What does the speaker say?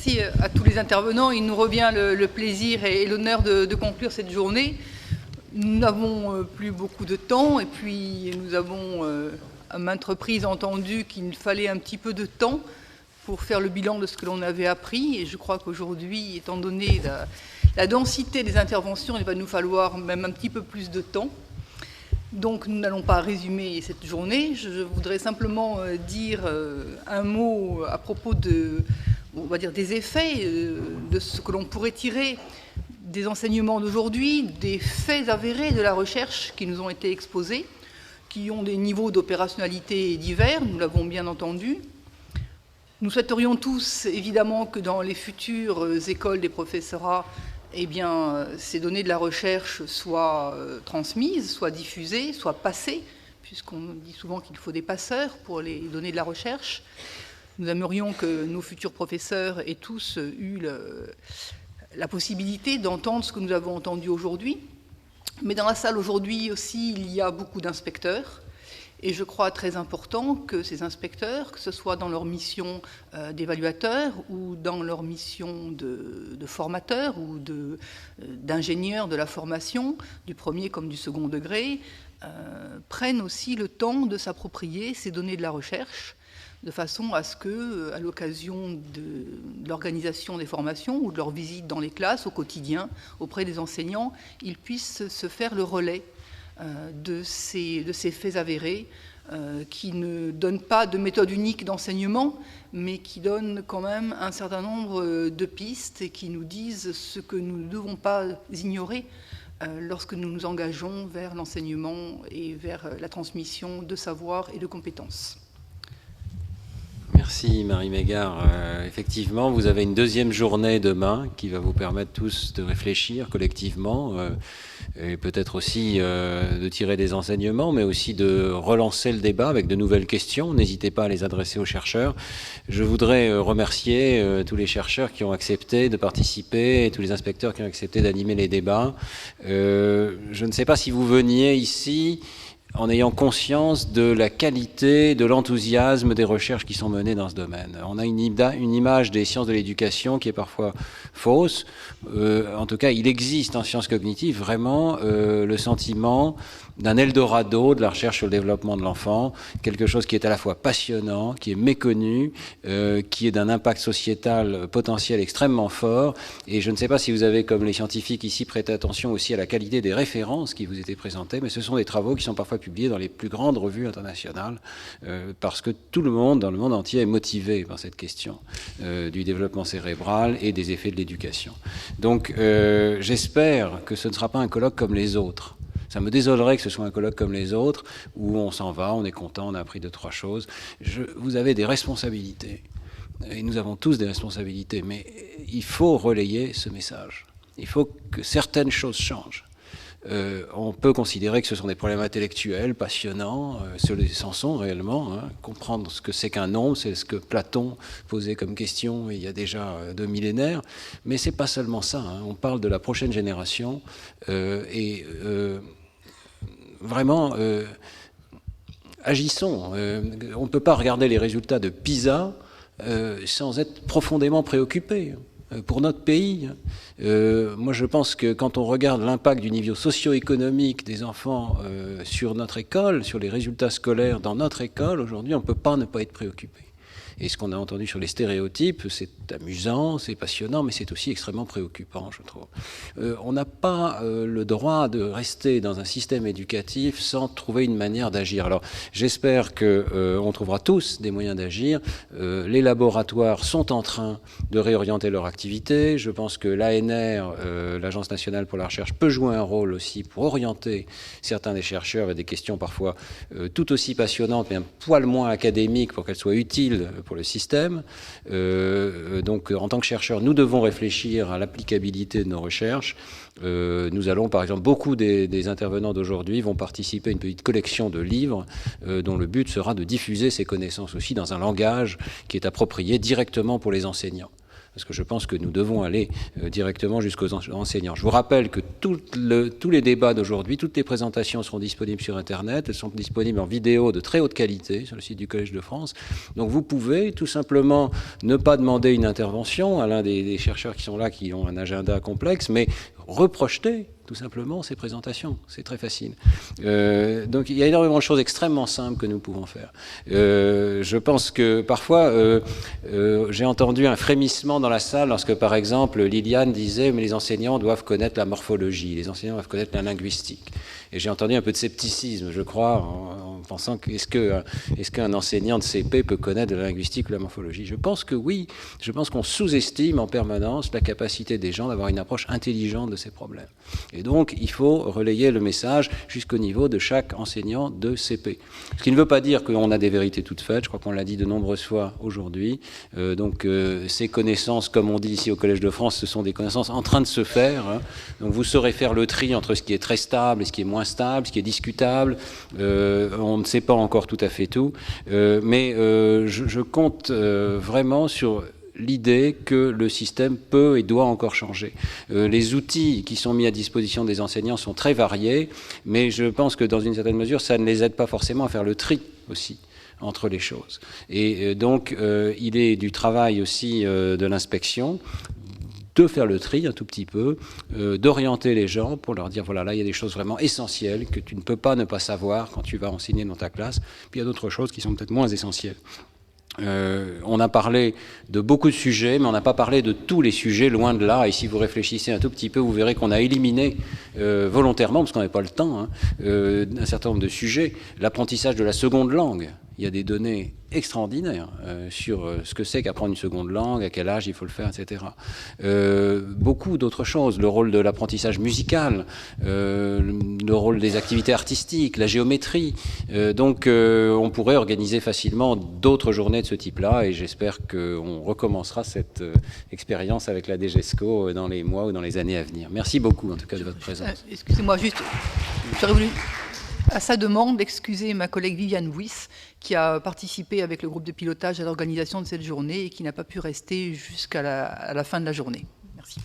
merci à tous les intervenants. Il nous revient le plaisir et l'honneur de conclure cette journée. Nous n'avons plus beaucoup de temps et puis nous avons à maintes reprises entendu qu'il fallait un petit peu de temps pour faire le bilan de ce que l'on avait appris. Et je crois qu'aujourd'hui, étant donné la densité des interventions, il va nous falloir même un petit peu plus de temps. Donc nous n'allons pas résumer cette journée. Je voudrais simplement dire un mot à propos on va dire, des effets, de ce que l'on pourrait tirer des enseignements d'aujourd'hui, des faits avérés de la recherche qui nous ont été exposés, qui ont des niveaux d'opérationnalité divers, nous l'avons bien entendu. Nous souhaiterions tous, évidemment, que dans les futures écoles des professorats, eh bien, ces données de la recherche soient transmises, soient diffusées, soient passées, puisqu'on dit souvent qu'il faut des passeurs pour les données de la recherche. Nous aimerions que nos futurs professeurs aient tous eu la possibilité d'entendre ce que nous avons entendu aujourd'hui. Mais dans la salle aujourd'hui aussi, il y a beaucoup d'inspecteurs. Et je crois très important que ces inspecteurs, que ce soit dans leur mission d'évaluateurs ou dans leur mission de formateurs ou d'ingénieurs de la formation, du premier comme du second degré, prennent aussi le temps de s'approprier ces données de la recherche, de façon à ce que, à l'occasion de l'organisation des formations ou de leur visite dans les classes au quotidien auprès des enseignants, ils puissent se faire le relais de ces faits avérés qui ne donnent pas de méthode unique d'enseignement, mais qui donnent quand même un certain nombre de pistes et qui nous disent ce que nous ne devons pas ignorer lorsque nous nous engageons vers l'enseignement et vers la transmission de savoir et de compétences. Merci Marie Mégard. Effectivement, vous avez une deuxième journée demain qui va vous permettre tous de réfléchir collectivement et peut-être aussi de tirer des enseignements, mais aussi de relancer le débat avec de nouvelles questions. N'hésitez pas à les adresser aux chercheurs. Je voudrais remercier tous les chercheurs qui ont accepté de participer et tous les inspecteurs qui ont accepté d'animer les débats. Je ne sais pas si vous veniez ici en ayant conscience de la qualité, de l'enthousiasme des recherches qui sont menées dans ce domaine. On a une image des sciences de l'éducation qui est parfois fausse. En tout cas, il existe en sciences cognitives vraiment le sentiment d'un Eldorado de la recherche sur le développement de l'enfant, quelque chose qui est à la fois passionnant, qui est méconnu, qui est d'un impact sociétal potentiel extrêmement fort. Et je ne sais pas si vous avez, comme les scientifiques ici, prêté attention aussi à la qualité des références qui vous étaient présentées, mais ce sont des travaux qui sont parfois publiés dans les plus grandes revues internationales, parce que tout le monde, dans le monde entier, est motivé par cette question du développement cérébral et des effets de l'éducation. Donc j'espère que ce ne sera pas un colloque comme les autres. Ça me désolerait que ce soit un colloque comme les autres, où on s'en va, on est content, on a appris 2-3 choses. Vous avez des responsabilités, et nous avons tous des responsabilités, mais il faut relayer ce message. Il faut que certaines choses changent. On peut considérer que ce sont des problèmes intellectuels, passionnants, c'en sont réellement. Comprendre ce que c'est qu'un nombre, c'est ce que Platon posait comme question il y a déjà 2 millénaires. Mais c'est pas seulement ça. On parle de la prochaine génération vraiment, agissons. On ne peut pas regarder les résultats de PISA sans être profondément préoccupé. Pour notre pays, moi je pense que quand on regarde l'impact du niveau socio-économique des enfants sur notre école, sur les résultats scolaires dans notre école, aujourd'hui on ne peut pas ne pas être préoccupé. Et ce qu'on a entendu sur les stéréotypes, c'est amusant, c'est passionnant, mais c'est aussi extrêmement préoccupant, je trouve. On n'a pas le droit de rester dans un système éducatif sans trouver une manière d'agir. Alors, j'espère qu'on trouvera tous des moyens d'agir. Les laboratoires sont en train de réorienter leur activité. Je pense que l'ANR, l'Agence nationale pour la recherche, peut jouer un rôle aussi pour orienter certains des chercheurs vers des questions parfois tout aussi passionnantes, mais un poil moins académiques pour qu'elles soient utiles pour le système. Donc, en tant que chercheurs, nous devons réfléchir à l'applicabilité de nos recherches. Nous allons, par exemple, beaucoup des intervenants d'aujourd'hui vont participer à une petite collection de livres dont le but sera de diffuser ces connaissances aussi dans un langage qui est approprié directement pour les enseignants. parce que je pense que nous devons aller directement jusqu'aux enseignants. Je vous rappelle que tous les débats d'aujourd'hui, toutes les présentations seront disponibles sur Internet, elles sont disponibles en vidéo de très haute qualité sur le site du Collège de France. Donc vous pouvez tout simplement ne pas demander une intervention à l'un des chercheurs qui sont là, qui ont un agenda complexe, mais reprojeter tout simplement ces présentations. C'est très facile. Donc il y a énormément de choses extrêmement simples que nous pouvons faire. Je pense que parfois, j'ai entendu un frémissement dans la salle lorsque, par exemple, Liliane disait « mais les enseignants doivent connaître la morphologie, les enseignants doivent connaître la linguistique ». Et j'ai entendu un peu de scepticisme, je crois, en pensant que est-ce qu'un enseignant de CP peut connaître de la linguistique ou la morphologie? Je pense que oui. Je pense qu'on sous-estime en permanence la capacité des gens d'avoir une approche intelligente de ces problèmes. Et donc, il faut relayer le message jusqu'au niveau de chaque enseignant de CP. Ce qui ne veut pas dire qu'on a des vérités toutes faites. Je crois qu'on l'a dit de nombreuses fois aujourd'hui. Ces connaissances, comme on dit ici au Collège de France, ce sont des connaissances en train de se faire. Hein. Donc, vous saurez faire le tri entre ce qui est très stable et ce qui est moins stable, ce qui est discutable. On ne sait pas encore tout à fait tout. Mais je compte vraiment sur l'idée que le système peut et doit encore changer. Les outils qui sont mis à disposition des enseignants sont très variés, mais je pense que dans une certaine mesure, ça ne les aide pas forcément à faire le tri aussi entre les choses. Et donc, il est du travail aussi de l'inspection de faire le tri un tout petit peu, d'orienter les gens pour leur dire, voilà, là, il y a des choses vraiment essentielles que tu ne peux pas ne pas savoir quand tu vas enseigner dans ta classe, puis il y a d'autres choses qui sont peut-être moins essentielles. On a parlé de beaucoup de sujets, mais on n'a pas parlé de tous les sujets, loin de là. Et si vous réfléchissez un tout petit peu, vous verrez qu'on a éliminé volontairement, parce qu'on n'avait pas le temps, hein, un certain nombre de sujets. L'apprentissage de la seconde langue. Il y a des données extraordinaires sur ce que c'est qu'apprendre une seconde langue, à quel âge il faut le faire, etc. Beaucoup d'autres choses, le rôle de l'apprentissage musical, le rôle des activités artistiques, la géométrie. Donc on pourrait organiser facilement d'autres journées de ce type-là, et j'espère qu'on recommencera cette expérience avec la DGESCO dans les mois ou dans les années à venir. Merci beaucoup en tout cas de votre présence. Excusez-moi, juste, j'aurais voulu, à sa demande, excuser ma collègue Viviane Bouis, qui a participé avec le groupe de pilotage à l'organisation de cette journée et qui n'a pas pu rester jusqu'à la fin de la journée. Merci.